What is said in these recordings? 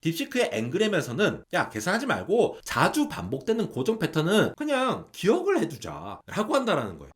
딥시크의 엔그램에서는 야, 계산하지 말고 자주 반복되는 고정 패턴은 그냥 기억을 해두자 라고 한다라는 거예요.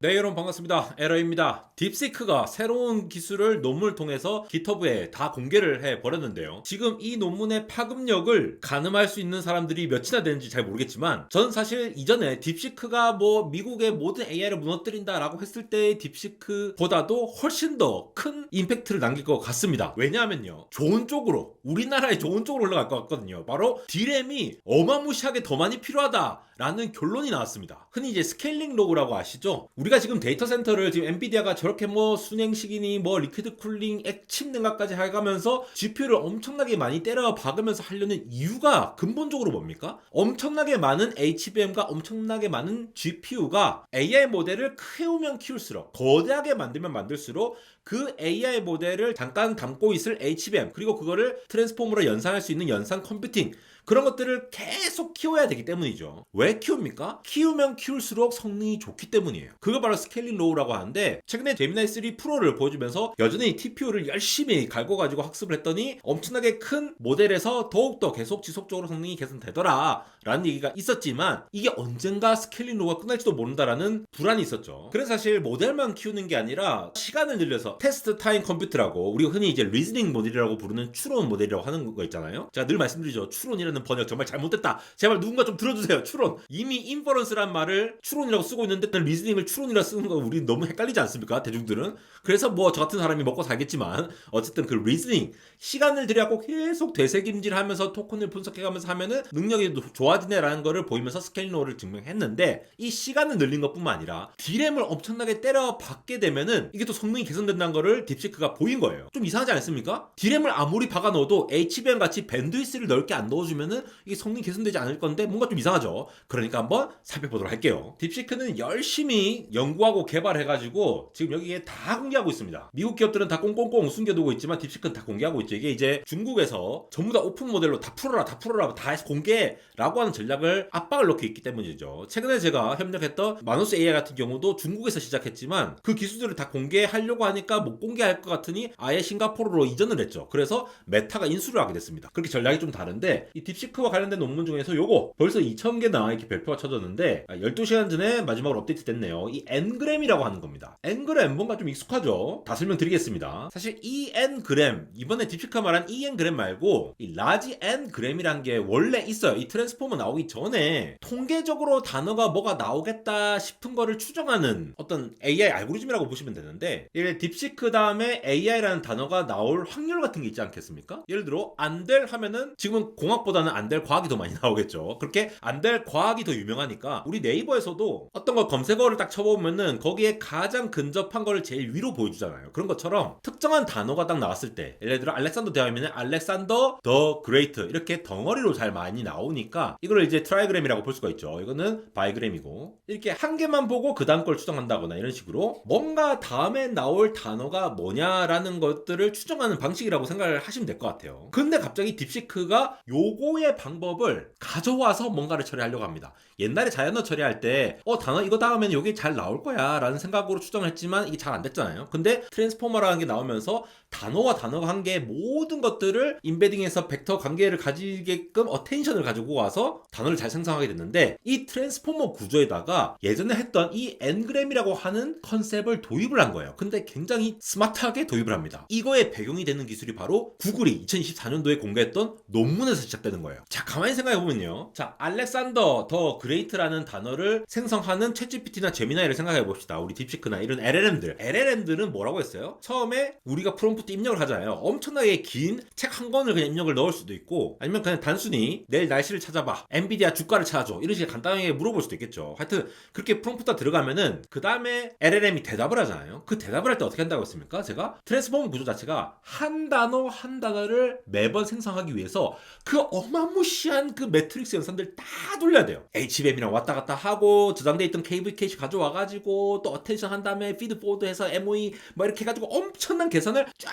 네, 여러분 반갑습니다. 에러입니다. 딥시크가 새로운 기술을 논문을 통해서 깃허브에 다 공개를 해버렸는데요. 지금 이 논문의 파급력을 가늠할 수 있는 사람들이 몇이나 되는지 잘 모르겠지만 저는 사실 이전에 딥시크가 뭐 미국의 모든 AI를 무너뜨린다라고 했을 때의 딥시크보다도 훨씬 더 큰 임팩트를 남길 것 같습니다. 왜냐하면요, 좋은 쪽으로, 우리나라의 좋은 쪽으로 올라갈 것 같거든요. 바로 D램이 어마무시하게 더 많이 필요하다라는 결론이 나왔습니다. 흔히 이제 스케일링 로그라고 아시죠? 우리가 지금 데이터 센터를 지금 엔비디아가 저렇게 뭐 순행식이니 뭐 리퀴드 쿨링 액침 능가까지 해가면서 GPU를 엄청나게 많이 때려 박으면서 하려는 이유가 근본적으로 뭡니까? 엄청나게 많은 HBM과 엄청나게 많은 GPU가 AI 모델을 키우면 키울수록, 거대하게 만들면 만들수록 그 AI 모델을 잠깐 담고 있을 HBM, 그리고 그거를 트랜스포머로 연산할 수 있는 연산 컴퓨팅, 그런 것들을 계속 키워야 되기 때문이죠. 왜 키웁니까? 키우면 키울수록 성능이 좋기 때문이에요. 그거 바로 스케일링 로우라고 하는데, 최근에 제미나이 3 프로를 보여주면서 여전히 TPU를 열심히 갈고가지고 학습을 했더니 엄청나게 큰 모델에서 더욱더 계속 지속적으로 성능이 개선되더라 라는 얘기가 있었지만, 이게 언젠가 스케일링 로우가 끝날지도 모른다라는 불안이 있었죠. 그래서 사실 모델만 키우는 게 아니라 시간을 늘려서 테스트 타임 컴퓨트라고, 우리가 흔히 이제 리즈닝 모델이라고 부르는 추론 모델이라고 하는 거 있잖아요. 제가 늘 말씀드리죠. 추론이라는 번역 정말 잘못됐다. 제발 누군가 좀 들어주세요. 추론. 이미 인퍼런스란 말을 추론이라고 쓰고 있는데 리즈닝을 추론이라 쓰는 거 우리 너무 헷갈리지 않습니까? 대중들은. 그래서 뭐 저 같은 사람이 먹고 살겠지만 어쨌든 그 리즈닝, 시간을 들여갖고 계속 되새김질하면서 토큰을 분석해가면서 하면은 능력이 좋아지네라는 거를 보이면서 스케일링 로우를 증명했는데, 이 시간을 늘린 것뿐만 아니라 D램을 엄청나게 때려 박게 되면은 이게 또 성능이 개선된다는 거를 딥시크가 보인 거예요. 좀 이상하지 않습니까? D램을 아무리 박아 넣어도 HBM 같이 밴드위스를 넓게 안 넣어주면은 이게 성능이 개선되지 않을 건데 뭔가 좀 이상하죠. 그러니까 한번 살펴보도록 할게요. 딥시크는 열심히 연구하고 개발해가지고 지금 여기에 다 공개하고 있습니다. 미국 기업들은 다 꽁꽁꽁 숨겨두고 있지만 딥시크는 다 공개하고 있죠. 이게 이제 중국에서 전부 다 오픈 모델로 다 풀어라 다 해서 공개라고 하는 전략을 압박을 넣고 있기 때문이죠. 최근에 제가 협력했던 마노스 AI 같은 경우도 중국에서 시작했지만 그 기술들을 다 공개하려고 하니까 못 공개할 것 같으니 아예 싱가포르로 이전을 했죠. 그래서 메타가 인수를 하게 됐습니다. 그렇게 전략이 좀 다른데, 이 딥시크와 관련된 논문 중에서 요거 벌써 2000개나 이렇게 발표가 쳐졌는데 12시간 전에 마지막으로 업데이트 됐네요. 이 엔그램이라고 하는 겁니다. 엔그램 뭔가 좀 익숙하죠? 다 설명드리겠습니다. 사실 이 엔그램, 이번에 딥시크가 말한 이 엔그램 말고 이 라지 엔그램이란 게 원래 있어요. 이 트랜스포머 나오기 전에 통계적으로 단어가 뭐가 나오겠다 싶은 거를 추정하는 어떤 AI 알고리즘이라고 보시면 되는데, 이 딥시크 다음에 AI라는 단어가 나올 확률 같은 게 있지 않겠습니까? 예를 들어 안델 하면은 지금은 공학보다는 안델 과학이 더 많이 나오겠죠. 그렇게 안델 과학이 더 유명하니까 우리 네이버에서도 어떤 거 검색어를 딱 쳐보면은 거기에 가장 근접한 거를 제일 위로 보여주잖아요. 그런 것처럼 특정한 단어가 딱 나왔을 때, 예를 들어 알렉산더 대왕이면 알렉산더 더 그레이트, 이렇게 덩어리로 잘 많이 나오니까 이걸 이제 트라이그램이라고 볼 수가 있죠. 이거는 바이그램이고, 이렇게 한 개만 보고 그 다음 걸 추정한다거나 이런 식으로 뭔가 다음에 나올 단어가 뭐냐라는 것들을 추정하는 방식이라고 생각을 하시면 될 것 같아요. 근데 갑자기 딥시크가 요거의 방법을 가져와서 뭔가를 처리하려고 합니다. 옛날에 자연어 처리할 때 단어 이거 다음에는 요게 잘 나올 거야 라는 생각으로 추정했지만 이게 잘 안 됐잖아요. 근데 트랜스포머라는 게 나오면서 단어와 단어가 한 개 모든 것들을 인베딩해서 벡터 관계를 가지게끔 어텐션을 가지고 와서 단어를 잘 생성하게 됐는데, 이 트랜스포머 구조에다가 예전에 했던 이 엔그램이라고 하는 컨셉을 도입을 한 거예요. 근데 굉장히 스마트하게 도입을 합니다. 이거의 배경이 되는 기술이 바로 구글이 2024년도에 공개했던 논문에서 시작되는 거예요. 자, 가만히 생각해보면요, 자, 알렉산더 더 그레이트라는 단어를 생성하는 챗GPT나 제미나이를 생각해봅시다. 우리 딥시크나 이런 LLM들은 뭐라고 했어요? 처음에 우리가 프롬프트 입력을 하잖아요. 엄청나게 긴 책 한 권을 그냥 입력을 넣을 수도 있고, 아니면 그냥 단순히 내일 날씨를 찾아봐, 엔비디아 주가를 찾아줘, 이런 식으로 간단하게 물어볼 수도 있겠죠. 하여튼 그렇게 프롬프트가 들어가면은 그 다음에 LLM이 대답을 하잖아요. 그 대답을 할 때 어떻게 한다고 했습니까? 제가 트랜스포머 구조 자체가 한 단어 한 단어를 매번 생성하기 위해서 그 어마무시한 그 매트릭스 연산들 다 돌려야 돼요. HBM이랑 왔다 갔다 하고 저장돼 있던 KV 캐시 가져와가지고 또 어텐션 한 다음에 피드 포워드해서 MOE 뭐 이렇게 해가지고 엄청난 계산을 쫙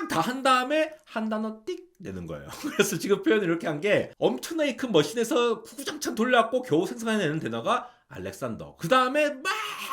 다 한 다음에 한 단어 띡 내는 거예요. 그래서 지금 표현을 이렇게 한 게, 엄청나게 큰 머신에서 구구장창 돌려갖고 겨우 생성해내는 단어가 알렉산더, 그 다음에 막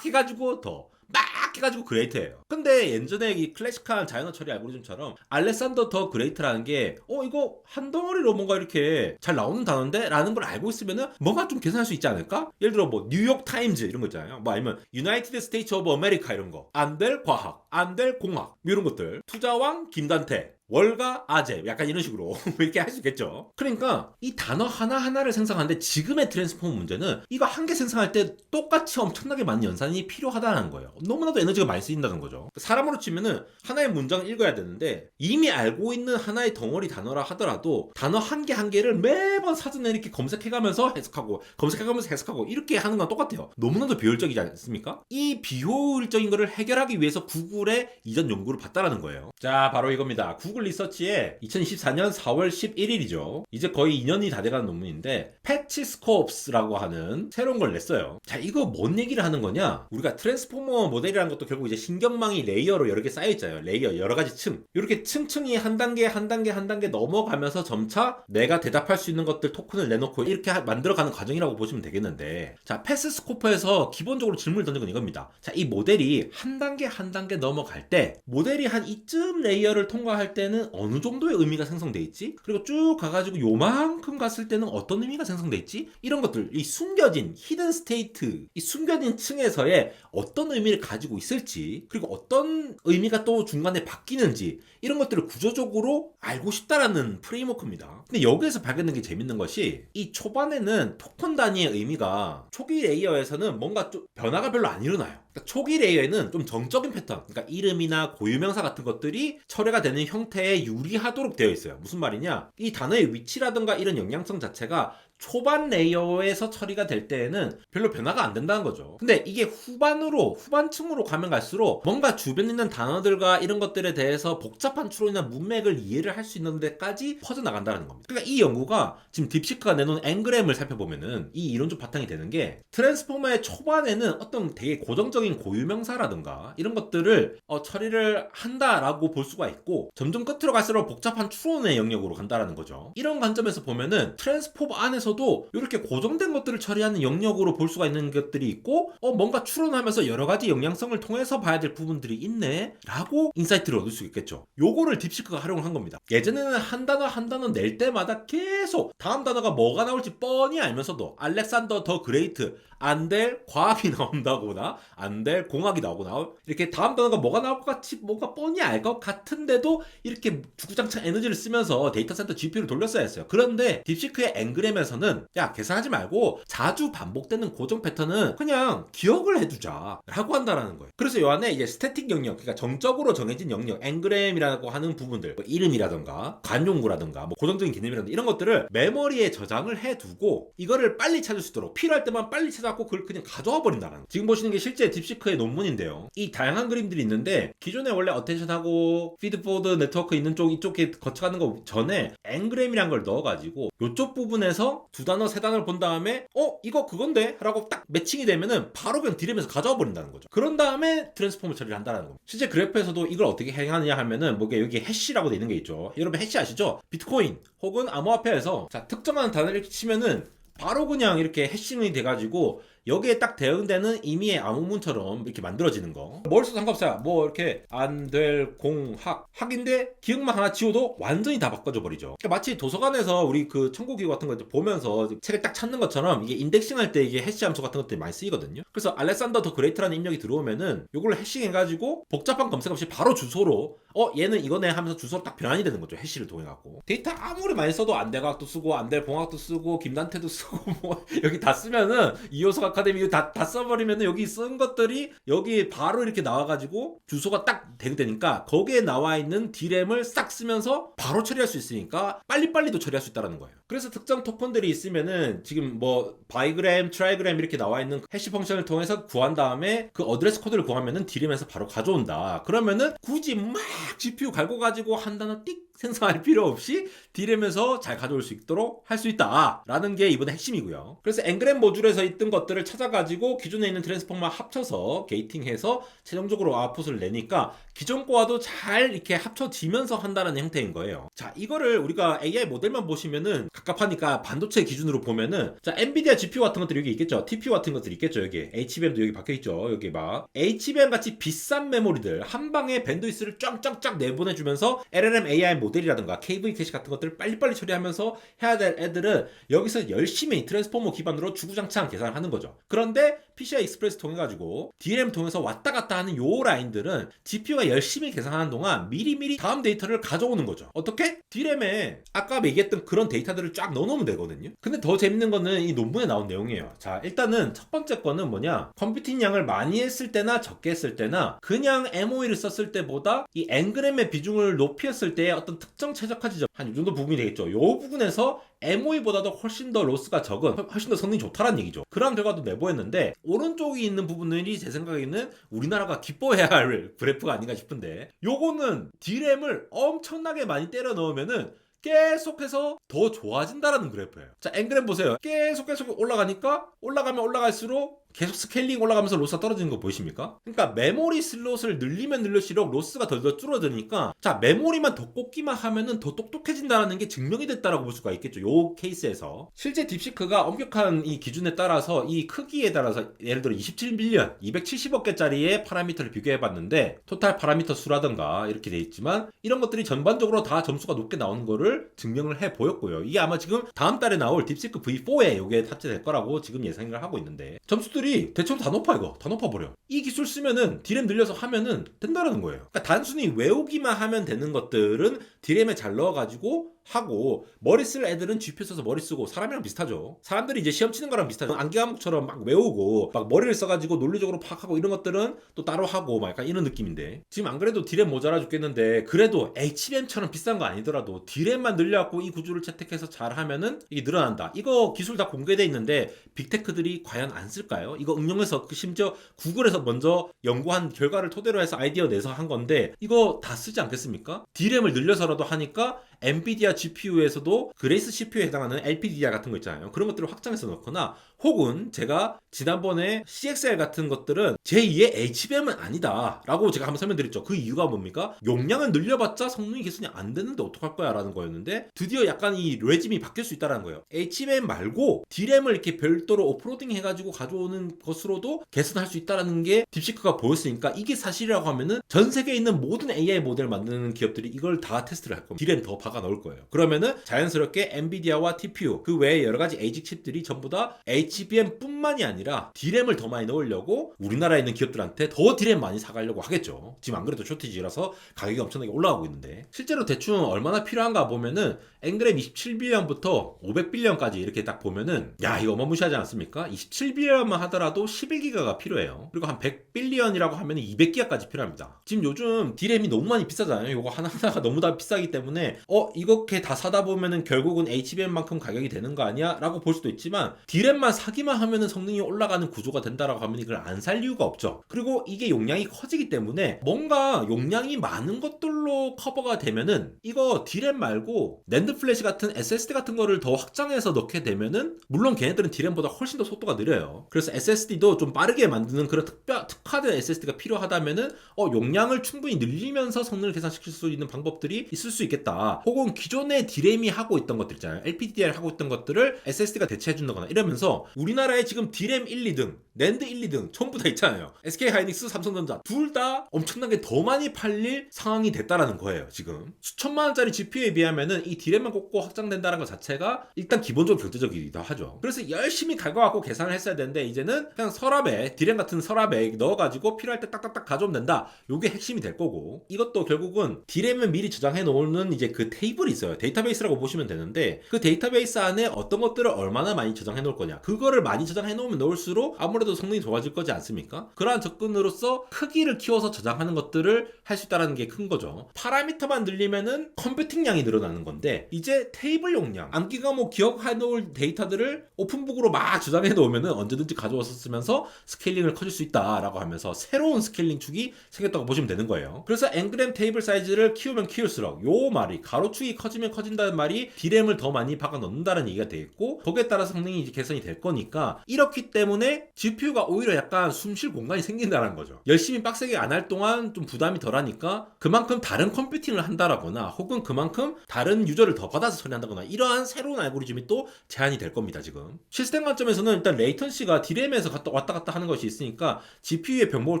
해가지고 더 막 쫙 해가지고 그레이트예요. 근데 예전에 이 클래식한 자연어 처리 알고리즘처럼 알렉산더 더 그레이트라는 게 이거 한 덩어리로 뭔가 이렇게 잘 나오는 단어인데? 라는 걸 알고 있으면은 뭔가 좀 계산할 수 있지 않을까? 예를 들어 뭐 뉴욕 타임즈 이런 거 있잖아요. 뭐 아니면 유나이티드 스테이츠 오브 아메리카 이런 거. 안 될 과학, 안 될 공학 이런 것들. 투자왕 김단태, 월가 아재 약간 이런 식으로 이렇게 할 수 있겠죠. 그러니까 이 단어 하나하나를 생성하는데 지금의 트랜스포머 문제는 이거 한 개 생성할 때 똑같이 엄청나게 많은 연산이 필요하다는 거예요. 너무나도 에너지가 많이 쓰인다는 거죠. 사람으로 치면은 하나의 문장을 읽어야 되는데 이미 알고 있는 하나의 덩어리 단어라 하더라도 단어 한 개 한 개를 매번 사전에 이렇게 검색해가면서 해석하고 검색해가면서 해석하고 이렇게 하는 건 똑같아요. 너무나도 비효율적이지 않습니까? 이 비효율적인 거를 해결하기 위해서 구글의 이전 연구를 봤다라는 거예요. 자, 바로 이겁니다. 구글 리서치에 2024년 4월 11일이죠. 이제 거의 2년이 다 돼가는 논문인데 패치스코프스라고 하는 새로운 걸 냈어요. 자, 이거 뭔 얘기를 하는 거냐? 우리가 트랜스포머 모델이라는 것도 결국 이제 신경망이 레이어로 여러 개 쌓여있잖아요. 레이어, 여러 가지 층. 이렇게 층층이 한 단계 한 단계 한 단계 넘어가면서 점차 내가 대답할 수 있는 것들 토큰을 내놓고 이렇게 만들어가는 과정이라고 보시면 되겠는데, 자, 패치스코프에서 기본적으로 질문을 던진 건 이겁니다. 자, 이 모델이 한 단계 한 단계 넘어갈 때 모델이 한 이쯤 레이어를 통과할 때는 어느 정도의 의미가 생성돼 있지? 그리고 쭉 가가지고 요만큼 갔을 때는 어떤 의미가 생성돼 있지? 이런 것들, 이 숨겨진 히든 스테이트, 이 숨겨진 층에서의 어떤 의미를 가지고 있을지, 그리고 어떤 의미가 또 중간에 바뀌는지, 이런 것들을 구조적으로 알고 싶다라는 프레임워크입니다. 근데 여기에서 발견된 게 재밌는 것이 이 초반에는 토큰 단위의 의미가 초기 레이어에서는 뭔가 좀 변화가 별로 안 일어나요. 그러니까 초기 레이어에는 좀 정적인 패턴, 그러니까 이름이나 고유명사 같은 것들이 처리가 되는 형태에 유리하도록 되어 있어요. 무슨 말이냐? 이 단어의 위치라든가 이런 영향성 자체가 초반 레이어에서 처리가 될 때에는 별로 변화가 안 된다는 거죠. 근데 이게 후반층으로 가면 갈수록 뭔가 주변에 있는 단어들과 이런 것들에 대해서 복잡한 추론이나 문맥을 이해를 할 수 있는 데까지 퍼져나간다는 겁니다. 그러니까 이 연구가 지금 딥시크가 내놓은 앵그램을 살펴보면은 이 이론적 바탕이 되는 게 트랜스포머의 초반에는 어떤 되게 고정적인 고유명사라든가 이런 것들을 처리를 한다라고 볼 수가 있고 점점 끝으로 갈수록 복잡한 추론의 영역으로 간다라는 거죠. 이런 관점에서 보면은 트랜스포머 안에서 이렇게 고정된 것들을 처리하는 영역으로 볼 수가 있는 것들이 있고 뭔가 추론하면서 여러 가지 영향성을 통해서 봐야 될 부분들이 있네 라고 인사이트를 얻을 수 있겠죠. 요거를 딥시크가 활용을 한 겁니다. 예전에는 한 단어 낼 때마다 계속 다음 단어가 뭐가 나올지 뻔히 알면서도 알렉산더 더 그레이트 안 될 과학이 나온다거나 안 될 공학이 나오거나 이렇게 다음 단어가 뭐가 나올 것 같이 뭔가 뻔히 알 것 같은데도 이렇게 주구장창 에너지를 쓰면서 데이터 센터 GPU를 돌렸어야 했어요. 그런데 딥시크의 앵그램에서는 야, 계산하지 말고 자주 반복되는 고정 패턴은 그냥 기억을 해두자 라고 한다라는 거예요. 그래서 요 안에 이제 스태틱 영역, 그러니까 정적으로 정해진 영역, 앵그램이라고 하는 부분들, 뭐 이름이라든가 관용구라든가 뭐 고정적인 개념이라든가 이런 것들을 메모리에 저장을 해두고 이거를 빨리 찾을 수 있도록 필요할 때만 빨리 찾아갖고 그걸 그냥 가져와 버린다는 거예요. 지금 보시는 게 실제 딥시크의 논문인데요. 이 다양한 그림들이 있는데 기존에 원래 어텐션하고 피드포드 네트워크 있는 쪽 이쪽에 거쳐가는 거 전에 앵그램이란 걸 넣어가지고 이쪽 부분에서 두 단어 세 단어를 본 다음에 이거 그건데? 라고 딱 매칭이 되면은 바로 그냥 디램에서 가져와 버린다는 거죠. 그런 다음에 트랜스포머 처리를 한다는 겁니다. 실제 그래프에서도 이걸 어떻게 행하느냐 하면은 뭐 여기 해시라고 되어 있는 게 있죠. 여러분 해시 아시죠? 비트코인 혹은 암호화폐에서 자 특정한 단어를 치면은 바로 그냥 이렇게 해싱이 돼가지고 여기에 딱 대응되는 임의의 암호문처럼 이렇게 만들어지는 거. 뭘 써도 상관없어요. 뭐 이렇게 안 될 공학 학인데 기억만 하나 지워도 완전히 다 바꿔줘 버리죠. 그러니까 마치 도서관에서 우리 그 청구기구 같은 거 보면서 책을 딱 찾는 것처럼 이게 인덱싱할 때 이게 해시 함수 같은 것들이 많이 쓰이거든요. 그래서 알렉산더 더 그레이트라는 입력이 들어오면은 요걸 해싱해가지고 복잡한 검색 없이 바로 주소로 얘는 이거네 하면서 주소로 딱 변환이 되는 거죠. 해시를 통해 갖고 데이터 아무리 많이 써도 안 될 과학도 쓰고 안 될 공학도 쓰고 김단태도 쓰고 뭐 여기 다 쓰면은 이호석 아카데미 다 써버리면은 여기 쓴 것들이 여기 바로 이렇게 나와가지고 주소가 딱 대응되니까 거기에 나와 있는 디램을 싹 쓰면서 바로 처리할 수 있으니까 빨리빨리도 처리할 수 있다는 거예요. 그래서 특정 토큰들이 있으면은 지금 뭐 바이그램, 트라이그램 이렇게 나와 있는 해시 펑션을 통해서 구한 다음에 그 어드레스 코드를 구하면은 디램에서 바로 가져온다. 그러면은 굳이 막 GPU 갈고 가지고 한 단어 띡 생성할 필요 없이 디램에서 잘 가져올 수 있도록 할 수 있다 라는 게 이번에 핵심이고요. 그래서 앵그램 모듈에서 있던 것들을 값들을 찾아가지고 기존에 있는 트랜스포머 합쳐서 게이팅해서 최종적으로 아웃풋을 내니까 기존 거와도 잘 이렇게 합쳐지면서 한다는 형태인 거예요. 자, 이거를 우리가 AI 모델만 보시면은 갑갑하니까 반도체 기준으로 보면은, 자, 엔비디아 GPU 같은 것들이 여기 있겠죠. TPU 같은 것들이 있겠죠. 여기 HBM도 여기 박혀있죠. 여기 막 HBM 같이 비싼 메모리들 한 방에 밴드위스를 쫙쫙쫙 내보내주면서 LLM AI 모델이라든가 KV 캐시 같은 것들을 빨리빨리 처리하면서 해야 될 애들은 여기서 열심히 트랜스포머 기반으로 주구장창 계산을 하는 거죠. 그런데 PCI 익스프레스 통해 가지고 DRAM 통해서 왔다 갔다 하는 요 라인들은 GPU가 열심히 계산하는 동안 미리미리 다음 데이터를 가져오는 거죠. 어떻게? DRAM에 아까 얘기했던 그런 데이터들을 쫙 넣어놓으면 되거든요. 근데 더 재밌는 거는 이 논문에 나온 내용이에요. 자, 일단은 첫 번째 거는 뭐냐, 컴퓨팅 양을 많이 했을 때나 적게 했을 때나 그냥 MOE를 썼을 때보다 이 엔그램의 비중을 높였을 때의 어떤 특정 최적화 지점, 한 이 정도 부분이 되겠죠. 요 부분에서 MOE보다도 훨씬 더 로스가 적은, 훨씬 더 성능이 좋다는 얘기죠. 그런 결과도 내보였는데, 오른쪽에 있는 부분들이 제 생각에는 우리나라가 기뻐해야 할 그래프가 아닌가 싶은데, 요거는 D램을 엄청나게 많이 때려 넣으면은 계속해서 더 좋아진다라는 그래프예요. 자, 엔그램 보세요. 계속 올라가니까 올라가면 올라갈수록 계속 스케일링 올라가면서 로스가 떨어지는 거 보이십니까? 그러니까 메모리 슬롯을 늘리면 늘릴수록 로스가 더 줄어드니까, 자, 메모리만 더 꽂기만 하면은 더 똑똑해진다는 게 증명이 됐다라고 볼 수가 있겠죠. 요 케이스에서 실제 딥시크가 엄격한 이 기준에 따라서 이 크기에 따라서 예를 들어 27빌리언 270억 개짜리의 파라미터를 비교해봤는데, 토탈 파라미터 수라든가 이렇게 돼 있지만 이런 것들이 전반적으로 다 점수가 높게 나오는 거를 증명을 해 보였고요. 이게 아마 지금 다음 달에 나올 딥시크 V4에 이게 탑재될 거라고 지금 예상을 하고 있는데, 점수들이 대체로 다 높아. 이거 다 높아버려. 이 기술 쓰면은 D램 늘려서 하면은 된다는 거예요. 그러니까 단순히 외우기만 하면 되는 것들은 D램에 잘 넣어가지고 하고, 머리 쓸 애들은 GPU 써서 머리 쓰고, 사람이랑 비슷하죠. 사람들이 이제 시험 치는 거랑 비슷하죠. 암기 과목처럼 막 외우고 막 머리를 써가지고 논리적으로 파악하고 이런 것들은 또 따로 하고 막 약간 이런 느낌인데, 지금 안 그래도 D램 모자라 죽겠는데, 그래도 HBM처럼 비싼 거 아니더라도 D램만 늘려갖고 이 구조를 채택해서 잘 하면은 이게 늘어난다. 이거 기술 다 공개돼 있는데 빅테크들이 과연 안 쓸까요? 이거 응용해서 심지어 구글에서 먼저 연구한 결과를 토대로 해서 아이디어 내서 한 건데, 이거 다 쓰지 않겠습니까? D램을 늘려서라도 하니까 엔비디아 GPU에서도 그레이스 CPU에 해당하는 LPDDR 같은 거 있잖아요. 그런 것들을 확장해서 넣거나, 혹은 제가 지난번에 CXL 같은 것들은 제2의 HBM은 아니다 라고 제가 한번 설명드렸죠. 그 이유가 뭡니까? 용량을 늘려봤자 성능이 개선이 안 되는데 어떡할 거야 라는 거였는데, 드디어 약간 이 레짐이 바뀔 수 있다는 거예요. HBM 말고 D램을 이렇게 별도로 오프로딩 해가지고 가져오는 것으로도 개선할 수 있다는 게 딥시크가 보였으니까, 이게 사실이라고 하면은 전 세계에 있는 모든 AI 모델 만드는 기업들이 이걸 다 테스트를 할 겁니다. D램 더 박아 넣을 거예요. 그러면은 자연스럽게 엔비디아와 TPU 그 외에 여러 가지 ASIC 칩들이 전부 다 HBM 뿐만이 아니라 D램을 더 많이 넣으려고 우리나라에 있는 기업들한테 더 D램 많이 사가려고 하겠죠. 지금 안 그래도 쇼티지라서 가격이 엄청나게 올라가고 있는데, 실제로 대충 얼마나 필요한가 보면은 엔그램 27빌리언부터 500빌리언까지 이렇게 딱 보면은, 야, 이거 어마무시하지 않습니까? 27빌리언만 하더라도 11기가가 필요해요. 그리고 한 100빌리언이라고 하면 200기가까지 필요합니다. 지금 요즘 D램이 너무 많이 비싸잖아요. 이거 하나하나가 너무 다 비싸기 때문에 이렇게 다 사다 보면은 결국은 HBM만큼 가격이 되는 거 아니야? 라고 볼 수도 있지만, D램만 사기만 하면은 성능이 올라가는 구조가 된다라고 하면 이걸 안 살 이유가 없죠. 그리고 이게 용량이 커지기 때문에 뭔가 용량이 많은 것들로 커버가 되면은, 이거 D램 말고 낸드 플래시 같은 SSD 같은 거를 더 확장해서 넣게 되면은, 물론 걔네들은 D램보다 훨씬 더 속도가 느려요. 그래서 SSD도 좀 빠르게 만드는 그런 특화된 SSD가 필요하다면은 용량을 충분히 늘리면서 성능을 개선시킬 수 있는 방법들이 있을 수 있겠다. 혹은 기존에 D램이 하고 있던 것들 있잖아요. LPDDR 하고 있던 것들을 SSD가 대체해준다거나 이러면서, 우리나라에 지금 D램 1, 2등, 낸드 1, 2등 전부 다 있잖아요. SK하이닉스, 삼성전자 둘 다 엄청나게 더 많이 팔릴 상황이 됐다라는 거예요. 지금 수천만 원짜리 GPU에 비하면은 이 D램만 꽂고 확장된다는 것 자체가 일단 기본적으로 경제적이기도 하죠. 그래서 열심히 갈궈갖고 계산을 했어야 되는데, 이제는 그냥 서랍에, D램 같은 서랍에 넣어가지고 필요할 때 딱딱딱 가져오면 된다. 요게 핵심이 될 거고, 이것도 결국은 D램을 미리 저장해 놓는 이제 그 테이블이 있어요. 데이터베이스라고 보시면 되는데, 그 데이터베이스 안에 어떤 것들을 얼마나 많이 저장해 놓을 거냐, 그거를 많이 저장해 놓으면 놓을수록 아무래도 성능이 좋아질 거지 않습니까? 그러한 접근으로서 크기를 키워서 저장하는 것들을 할 수 있다는 게 큰 거죠. 파라미터만 늘리면은 컴퓨팅량이 늘어나는 건데, 이제 테이블 용량, 암기 과목 기억해 놓을 데이터들을 오픈북으로 막 저장해 놓으면은 언제든지 가져와서 쓰면서 스케일링을 커질 수 있다라고 하면서 새로운 스케일링 축이 생겼다고 보시면 되는 거예요. 그래서 엔그램 테이블 사이즈를 키우면 키울수록, 요 말이 가로 가로축이 커지면 커진다는 말이 D램을 더 많이 박아 넣는다는 얘기가 돼 있고, 거기에 따라서 성능이 이제 개선이 될 거니까, 이렇기 때문에 GPU가 오히려 약간 숨쉴 공간이 생긴다는 거죠. 열심히 빡세게 안 할 동안 좀 부담이 덜하니까 그만큼 다른 컴퓨팅을 한다라거나 혹은 그만큼 다른 유저를 더 받아서 처리한다거나 이러한 새로운 알고리즘이 또 제한이 될 겁니다. 지금 시스템 관점에서는 일단 레이턴시가 D램에서 왔다 갔다 하는 것이 있으니까 GPU의 병목을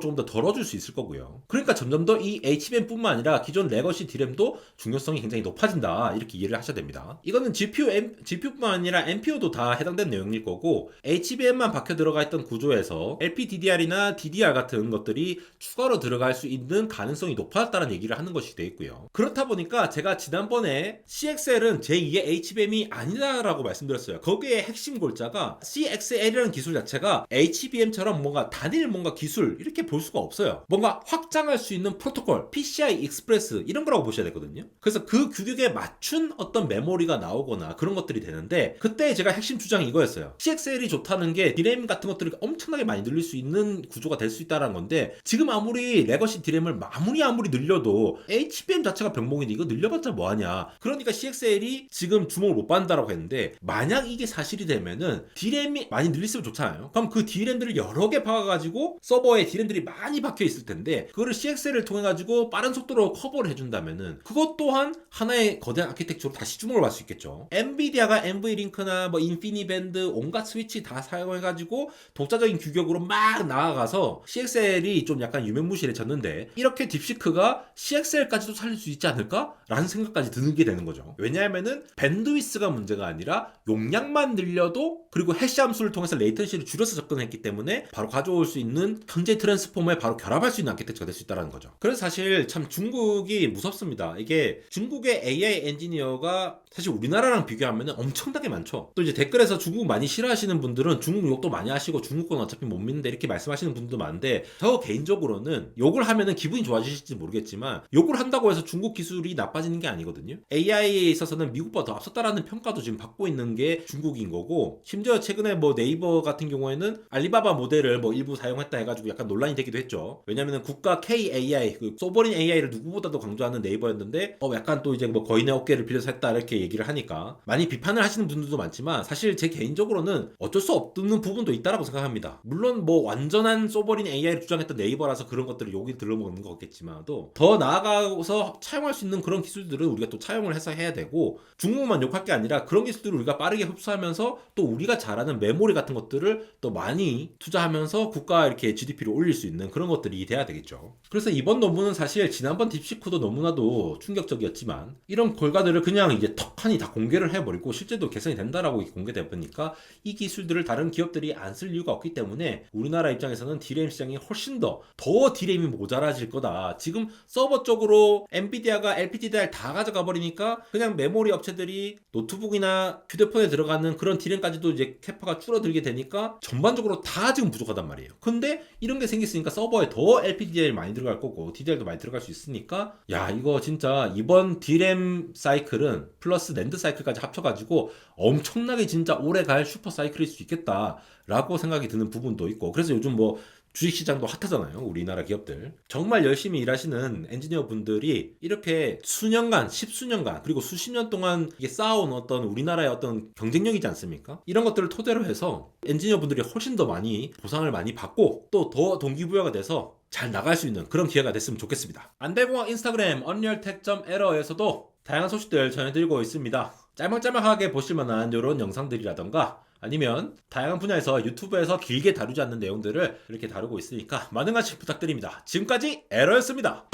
조금 더 덜어줄 수 있을 거고요. 그러니까 점점 더 이 HBM뿐만 아니라 기존 레거시 D램도 중요성이 굉장히 높아진다, 이렇게 이해를 하셔야 됩니다. 이거는 GPU뿐만 아니라 NPU도 다 해당된 내용일 거고, HBM만 박혀 들어가 있던 구조에서 LPDDR이나 DDR 같은 것들이 추가로 들어갈 수 있는 가능성이 높아졌다는 얘기를 하는 것이 돼 있고요. 그렇다 보니까 제가 지난번에 CXL은 제2의 HBM이 아니다라고 말씀드렸어요. 거기에 핵심 골자가 CXL이라는 기술 자체가 HBM처럼 뭔가 단일 뭔가 기술 이렇게 볼 수가 없어요. 뭔가 확장할 수 있는 프로토콜, PCI 익스프레스 이런 거라고 보셔야 되거든요. 그래서 그 규격에 맞춘 어떤 메모리가 나오거나 그런 것들이 되는데, 그때 제가 핵심 주장이 이거였어요. CXL이 좋다는 게 D램 같은 것들을 엄청나게 많이 늘릴 수 있는 구조가 될 수 있다는 건데, 지금 아무리 레거시 D램을 아무리 늘려도 HBM 자체가 병목인데 이거 늘려봤자 뭐하냐. 그러니까 CXL이 지금 주목을 못 받는다라고 했는데, 만약 이게 사실이 되면은 D램이 많이 늘렸으면 좋잖아요. 그럼 그 D램들을 여러 개 박아가지고 서버에 D램들이 많이 박혀 있을 텐데, 그거를 CXL을 통해 가지고 빠른 속도로 커버를 해준다면은 그것 또한 하나의 거대한 아키텍처로 다시 주목을 받을 수 있겠죠. 엔비디아가 NV링크나 뭐 인피니밴드 온갖 스위치 다 사용해가지고 독자적인 규격으로 막 나아가서 CXL이 좀 약간 유명무실해졌는데, 이렇게 딥시크가 CXL까지도 살릴 수 있지 않을까? 라는 생각까지 드는 게 되는 거죠. 왜냐하면은 밴드위스가 문제가 아니라 용량만 늘려도, 그리고 해시 함수를 통해서 레이턴시를 줄여서 접근했기 때문에 바로 가져올 수 있는 현재 트랜스포머에 바로 결합할 수 있는 아키텍처가 될 수 있다는 거죠. 그래서 사실 참 중국이 무섭습니다. 이게 중국의 AI 엔지니어가 사실 우리나라랑 비교하면 엄청나게 많죠. 또 이제 댓글에서 중국 많이 싫어하시는 분들은 중국 욕도 많이 하시고 중국 건 어차피 못 믿는다 이렇게 말씀하시는 분들도 많은데, 저 개인적으로는 욕을 하면은 기분이 좋아지실지 모르겠지만 욕을 한다고 해서 중국 기술이 나빠지는 게 아니거든요. AI에 있어서는 미국보다 더 앞섰다라는 평가도 지금 받고 있는 게 중국인 거고, 심지어 최근에 뭐 네이버 같은 경우에는 알리바바 모델을 뭐 일부 사용했다 해가지고 약간 논란이 되기도 했죠. 왜냐면은 국가 KAI, 그 소버린 AI를 누구보다도 강조하는 네이버였는데 약간 또 이제 뭐 거인의 어깨를 빌려서 했다 이렇게 얘기를 하니까 많이 비판을 하시는 분들도 많지만, 사실 제 개인적으로는 어쩔 수 없는 부분도 있다라고 생각합니다. 물론 뭐 완전한 소버린 AI를 주장했던 네이버라서 그런 것들을 욕이 들러먹는 거겠지만도, 더 나아가서 차용할 수 있는 그런 기술들은 우리가 또 차용을 해서 해야 되고, 중국만 욕할 게 아니라 그런 기술들을 우리가 빠르게 흡수하면서 또 우리가 잘하는 메모리 같은 것들을 또 많이 투자하면서 국가 이렇게 GDP를 올릴 수 있는 그런 것들이 돼야 되겠죠. 그래서 이번 논문은 사실 지난번 딥시크도 너무나도 충격적이었지만, 이런 결과들을 그냥 이제 턱하니 다 공개를 해버리고 실제도 개선이 된다라고 공개되어 보니까 이 기술들을 다른 기업들이 안 쓸 이유가 없기 때문에 우리나라 입장에서는 D램 시장이 훨씬 더 D램이 모자라질 거다. 지금 서버 쪽으로 엔비디아가 LPDDR 다 가져가 버리니까 그냥 메모리 업체들이 노트북이나 휴대폰에 들어가는 그런 D램까지도 이제 캐파가 줄어들게 되니까 전반적으로 다 지금 부족하단 말이에요. 근데 이런 게 생겼으니까 서버에 더 LPDDR이 많이 들어갈 거고 DDR도 많이 들어갈 수 있으니까, 야 이거 진짜 이번 D램 사이클은 플러스 낸드 사이클까지 합쳐가지고 엄청나게 진짜 오래 갈 슈퍼 사이클일 수 있겠다라고 생각이 드는 부분도 있고, 그래서 요즘 뭐 주식시장도 핫하잖아요. 우리나라 기업들 정말 열심히 일하시는 엔지니어 분들이 이렇게 수년간, 십수년간, 그리고 수십 년 동안 이게 쌓아온 어떤 우리나라의 어떤 경쟁력이지 않습니까? 이런 것들을 토대로 해서 엔지니어 분들이 훨씬 더 많이 보상을 많이 받고 또 더 동기부여가 돼서 잘 나갈 수 있는 그런 기회가 됐으면 좋겠습니다. 안대공학 인스타그램 언리얼텍.에러에서도 다양한 소식들 전해드리고 있습니다. 짤막짤막하게 보실만한 이런 영상들이라던가, 아니면 다양한 분야에서 유튜브에서 길게 다루지 않는 내용들을 이렇게 다루고 있으니까 많은 관심 부탁드립니다. 지금까지 에러였습니다.